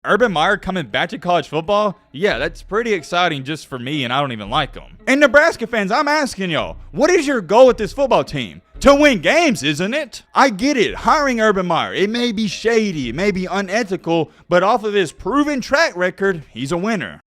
Urban Meyer coming back to college football? Yeah, that's pretty exciting just for me, and I don't even like him. And Nebraska fans, I'm asking y'all, what is your goal with this football team? To win games, isn't it? I get it, hiring Urban Meyer, it may be shady, it may be unethical, but off of his proven track record, he's a winner.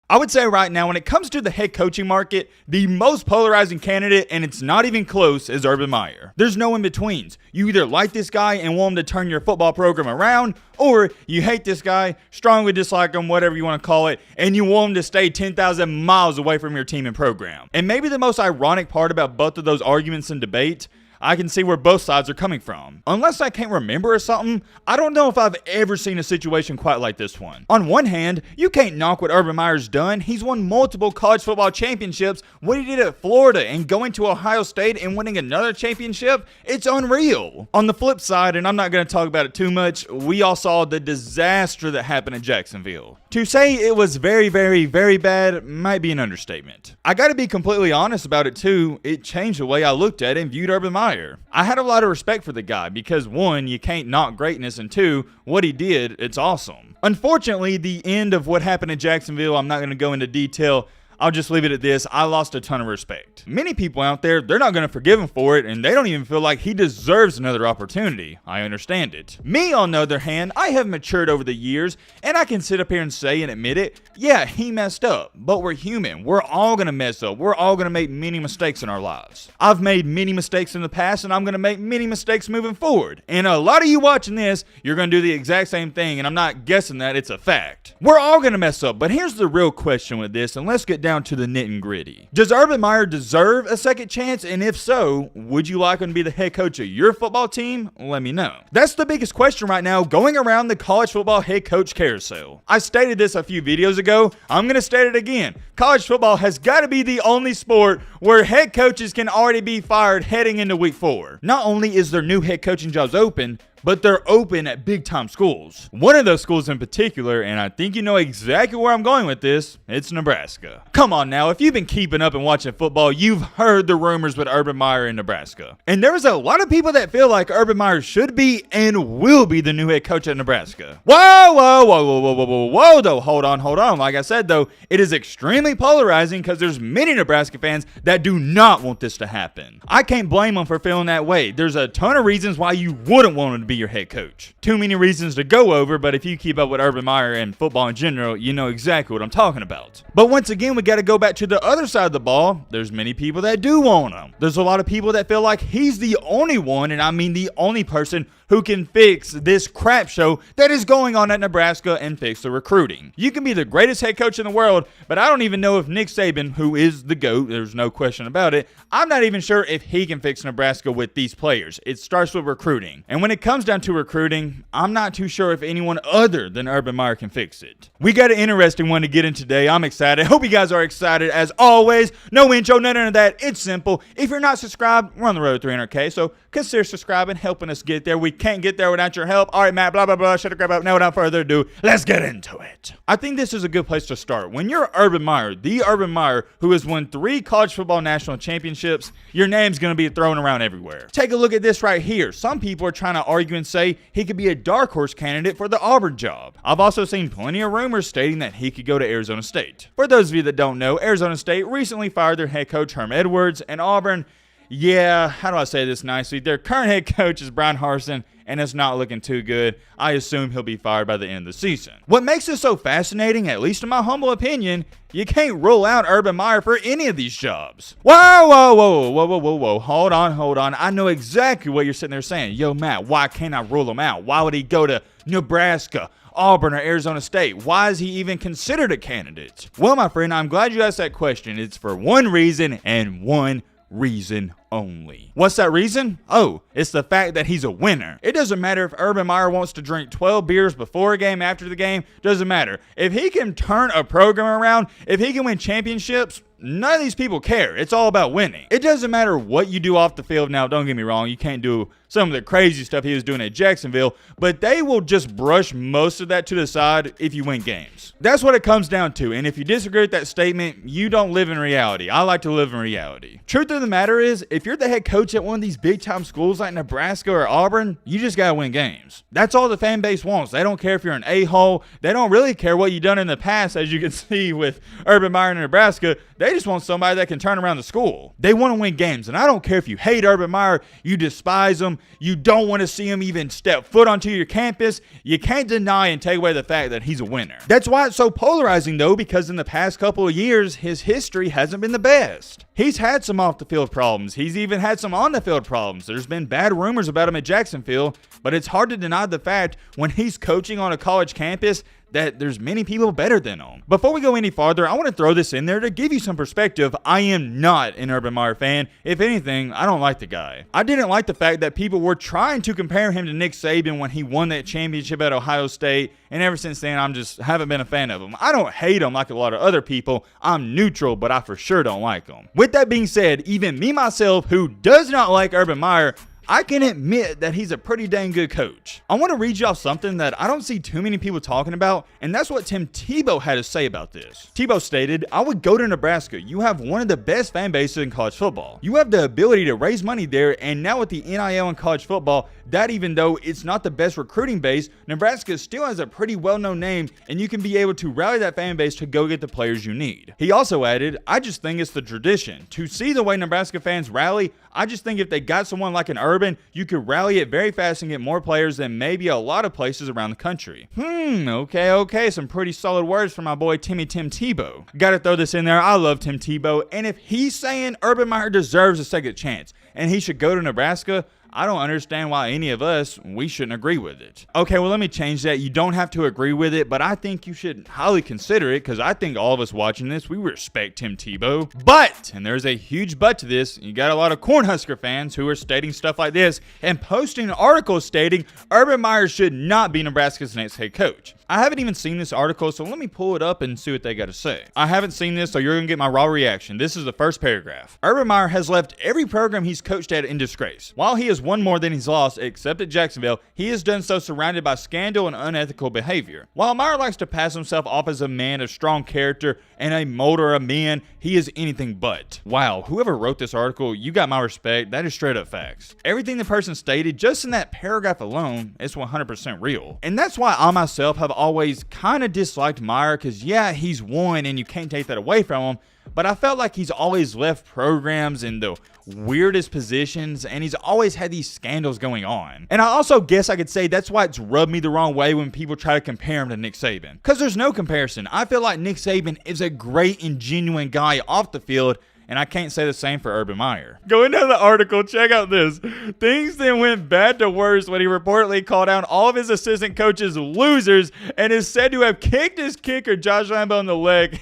I would say right now, when it comes to the head coaching market, the most polarizing candidate, and it's not even close, is Urban Meyer. There's no in-betweens. You either like this guy and want him to turn your football program around, or you hate this guy, strongly dislike him, whatever you want to call it, and you want him to stay 10,000 miles away from your team and program. And maybe the most ironic part about both of those arguments and debates, I can see where both sides are coming from. Unless I can't remember or something, I don't know if I've ever seen a situation quite like this one. On one hand, you can't knock what Urban Meyer's done. He's won multiple college football championships. What he did at Florida and going to Ohio State and winning another championship, it's unreal. On the flip side, and I'm not going to talk about it too much, we all saw the disaster that happened in Jacksonville. To say it was very, very, very bad might be an understatement. I got to be completely honest about it too. It changed the way I looked at and viewed Urban Meyer. I had a lot of respect for the guy because one, you can't knock greatness, and two, what he did, it's awesome. Unfortunately, the end of what happened in Jacksonville, I'm not going to go into detail. I'll just leave it at this. I lost a ton of respect. Many people out there, they're not going to forgive him for it, and they don't even feel like he deserves another opportunity. I understand it. Me, on the other hand, I have matured over the years, and I can sit up here and say and admit it. Yeah, he messed up, but we're human. We're all going to mess up. We're all going to make many mistakes in our lives. I've made many mistakes in the past, and I'm going to make many mistakes moving forward. And a lot of you watching this, you're going to do the exact same thing, and I'm not guessing that, it's a fact. We're all going to mess up, but here's the real question with this, and let's get down to the nit and gritty. Does Urban Meyer deserve a second chance? And if so, would you like him to be the head coach of your football team? Let me know. That's the biggest question right now going around the college football head coach carousel. I stated this a few videos ago. I'm going to state it again. College football has got to be the only sport where head coaches can already be fired heading into week 4. Not only is there new head coaching jobs open, but they're open at big-time schools. One of those schools in particular, and I think you know exactly where I'm going with this, it's Nebraska. Come on now, if you've been keeping up and watching football, you've heard the rumors with Urban Meyer in Nebraska. And there's a lot of people that feel like Urban Meyer should be and will be the new head coach at Nebraska. Whoa, though, hold on. Like I said, though, it is extremely polarizing because there's many Nebraska fans that do not want this to happen. I can't blame them for feeling that way. There's a ton of reasons why you wouldn't want him to be your head coach. Too many reasons to go over, but if you keep up with Urban Meyer and football in general, you know exactly what I'm talking about. But once again, we got to go back to the other side of the ball. There's many people that do want him. There's a lot of people that feel like he's the only one, and I mean the only person who can fix this crap show that is going on at Nebraska and fix the recruiting. You can be the greatest head coach in the world, but I don't even know if Nick Saban, who is the GOAT, there's no question about it, I'm not even sure if he can fix Nebraska with these players. It starts with recruiting. And when it comes down to recruiting, I'm not too sure if anyone other than Urban Meyer can fix it. We got an interesting one to get in today. I'm excited. Hope you guys are excited as always. No intro, none of that. It's simple. If you're not subscribed, we're on the road to 300K, so consider subscribing, helping us get there. We can't get there without your help. All right, Matt, blah, blah, blah. Shut up. Now, without further ado, let's get into it. I think this is a good place to start. When you're Urban Meyer, the Urban Meyer who has won 3 college football national championships, your name's going to be thrown around everywhere. Take a look at this right here. Some people are trying to argue and say he could be a dark horse candidate for the Auburn job. I've also seen plenty of rumors stating that he could go to Arizona State. For those of you that don't know, Arizona State recently fired their head coach Herm Edwards, and Auburn, yeah, how do I say this nicely? Their current head coach is Brian Harsin, and it's not looking too good. I assume he'll be fired by the end of the season. What makes this so fascinating, at least in my humble opinion, you can't rule out Urban Meyer for any of these jobs. Whoa. Hold on. I know exactly what you're sitting there saying. Yo, Matt, why can't I rule him out? Why would he go to Nebraska, Auburn, or Arizona State? Why is he even considered a candidate? Well, my friend, I'm glad you asked that question. It's for one reason and one reason only. What's that reason? Oh, it's the fact that he's a winner. It doesn't matter if Urban Meyer wants to drink 12 beers before a game, after the game, doesn't matter. If he can turn a program around, if he can win championships, none of these people care. It's all about winning. It doesn't matter what you do off the field. Now, don't get me wrong. You can't do some of the crazy stuff he was doing at Jacksonville, but they will just brush most of that to the side if you win games. That's what it comes down to. And if you disagree with that statement, you don't live in reality. I like to live in reality. Truth of the matter is, if you're the head coach at one of these big time schools like Nebraska or Auburn, you just got to win games. That's all the fan base wants. They don't care if you're an a-hole. They don't really care what you've done in the past, as you can see with Urban Meyer in Nebraska. They just want somebody that can turn around the school. They want to win games. And I don't care if you hate Urban Meyer, you despise him, you don't want to see him even step foot onto your campus. You can't deny and take away the fact that he's a winner. That's why it's so polarizing, though, because in the past couple of years, his history hasn't been the best. He's had some off-the-field problems. He's even had some on-the-field problems. There's been bad rumors about him at Jacksonville, but it's hard to deny the fact when he's coaching on a college campus that there's many people better than him. Before we go any farther, I want to throw this in there to give you some perspective. I am not an Urban Meyer fan. If anything, I don't like the guy. I didn't like the fact that people were trying to compare him to Nick Saban when he won that championship at Ohio State, and ever since then, haven't been a fan of him. I don't hate him like a lot of other people. I'm neutral, but I for sure don't like him. With that being said, even me myself, who does not like Urban Meyer, I can admit that he's a pretty dang good coach. I want to read you off something that I don't see too many people talking about, and that's what Tim Tebow had to say about this. Tebow stated, "I would go to Nebraska. You have one of the best fan bases in college football. You have the ability to raise money there, and now with the NIL in college football, that even though it's not the best recruiting base, Nebraska still has a pretty well-known name, and you can be able to rally that fan base to go get the players you need." He also added, "I just think it's the tradition. To see the way Nebraska fans rally, I just think if they got someone like an Urban, you could rally it very fast and get more players than maybe a lot of places around the country." Okay. Some pretty solid words from my boy Tim Tebow. Gotta throw this in there. I love Tim Tebow. And if he's saying Urban Meyer deserves a second chance and he should go to Nebraska, I don't understand why any of us, we shouldn't agree with it. Okay, well, let me change that. You don't have to agree with it, but I think you should highly consider it because I think all of us watching this, we respect Tim Tebow. But, and there's a huge but to this, you got a lot of Cornhusker fans who are stating stuff like this and posting articles stating Urban Meyer should not be Nebraska's next head coach. I haven't even seen this article, so let me pull it up and see what they got to say. I haven't seen this, so you're going to get my raw reaction. This is the first paragraph. "Urban Meyer has left every program he's coached at in disgrace. While he has won more than he's lost, except at Jacksonville, he has done so surrounded by scandal and unethical behavior. While Meyer likes to pass himself off as a man of strong character and a molder of men, he is anything but." Wow, whoever wrote this article, you got my respect. That is straight up facts. Everything the person stated just in that paragraph alone is 100% real. And that's why I myself have always kind of disliked Meyer because, yeah, he's won and you can't take that away from him. But I felt like he's always left programs in the weirdest positions, and he's always had these scandals going on. And I also guess I could say that's why it's rubbed me the wrong way when people try to compare him to Nick Saban. Because there's no comparison. I feel like Nick Saban is a great and genuine guy off the field, and I can't say the same for Urban Meyer. Going down the article, check out this. Things then went bad to worse when he reportedly called out all of his assistant coaches losers and is said to have kicked his kicker, Josh Lambo, in the leg.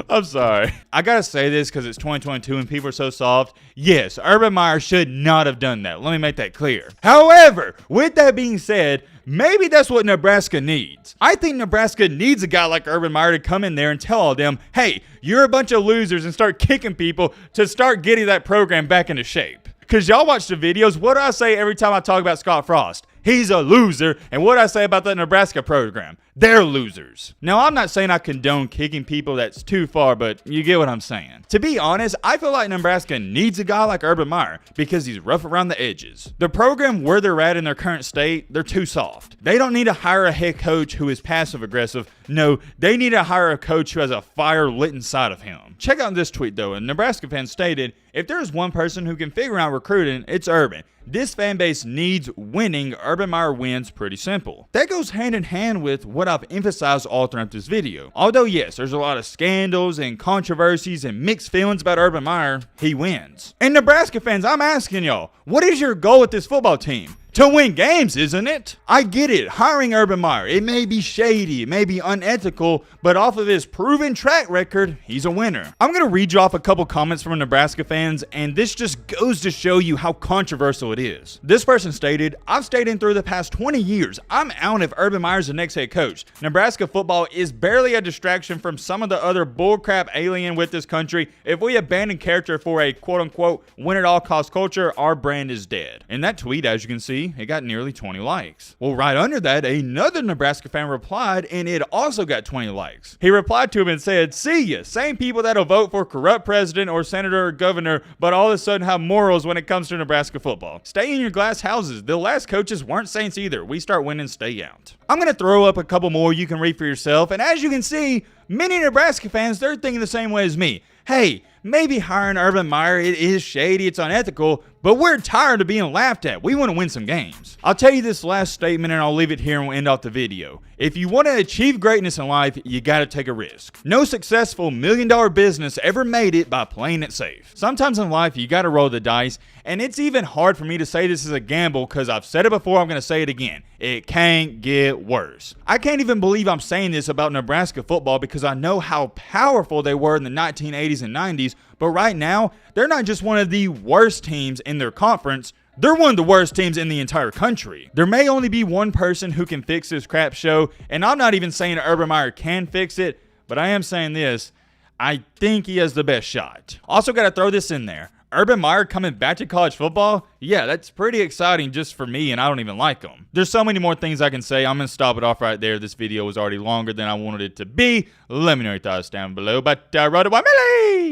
I'm sorry. I gotta say this because it's 2022 and people are so soft. Yes, Urban Meyer should not have done that. Let me make that clear. However, with that being said, maybe that's what Nebraska needs. I think Nebraska needs a guy like Urban Meyer to come in there and tell all them, hey, you're a bunch of losers, and start kicking people to start getting that program back into shape. Because y'all watch the videos, what do I say every time I talk about Scott Frost? He's a loser. And what do I say about the Nebraska program? They're losers. Now, I'm not saying I condone kicking people. That's too far, but you get what I'm saying. To be honest, I feel like Nebraska needs a guy like Urban Meyer because he's rough around the edges. The program where they're at in their current state, they're too soft. They don't need to hire a head coach who is passive-aggressive. No, they need to hire a coach who has a fire lit inside of him. Check out this tweet, though. A Nebraska fan stated, "If there's one person who can figure out recruiting, it's Urban. This fan base needs winning. Urban Meyer wins. Pretty simple." That goes hand in hand with what I've emphasized all throughout this video. Although, yes, there's a lot of scandals and controversies and mixed feelings about Urban Meyer, he wins. And Nebraska fans, I'm asking y'all, what is your goal with this football team? To win games, isn't it? I get it. Hiring Urban Meyer, it may be shady, it may be unethical, but off of his proven track record, he's a winner. I'm going to read you off a couple comments from Nebraska fans, and this just goes to show you how controversial it is. This person stated, I've stayed in through the past 20 years. I'm out if Urban Meyer's the next head coach. Nebraska football is barely a distraction from some of the other bullcrap alien with this country. If we abandon character for a quote-unquote win-at-all-cost culture, our brand is dead. In that tweet, as you can see, it got nearly 20 likes. Well, right under that, another Nebraska fan replied, and it also got 20 likes. He replied to him and said, see ya, same people that'll vote for corrupt president or senator or governor, but all of a sudden have morals when it comes to Nebraska football. Stay in your glass houses. The last coaches weren't saints either. We start winning, stay out. I'm going to throw up a couple more you can read for yourself, and as you can see, many Nebraska fans, they're thinking the same way as me. Hey, maybe hiring Urban Meyer, it is shady, it's unethical, but we're tired of being laughed at. We want to win some games. I'll tell you this last statement and I'll leave it here and we'll end off the video. If you want to achieve greatness in life, you got to take a risk. No successful million-dollar business ever made it by playing it safe. Sometimes in life, you got to roll the dice, and it's even hard for me to say this is a gamble because I've said it before, I'm going to say it again. It can't get worse. I can't even believe I'm saying this about Nebraska football because I know how powerful they were in the 1980s and 90s, but right now, they're not just one of the worst teams in their conference, they're one of the worst teams in the entire country. There may only be one person who can fix this crap show, and I'm not even saying Urban Meyer can fix it, but I am saying this, I think he has the best shot. Also got to throw this in there. Urban Meyer coming back to college football? Yeah, that's pretty exciting just for me, and I don't even like him. There's so many more things I can say. I'm going to stop it off right there. This video was already longer than I wanted it to be. Let me know your thoughts down below, but run away, Millie!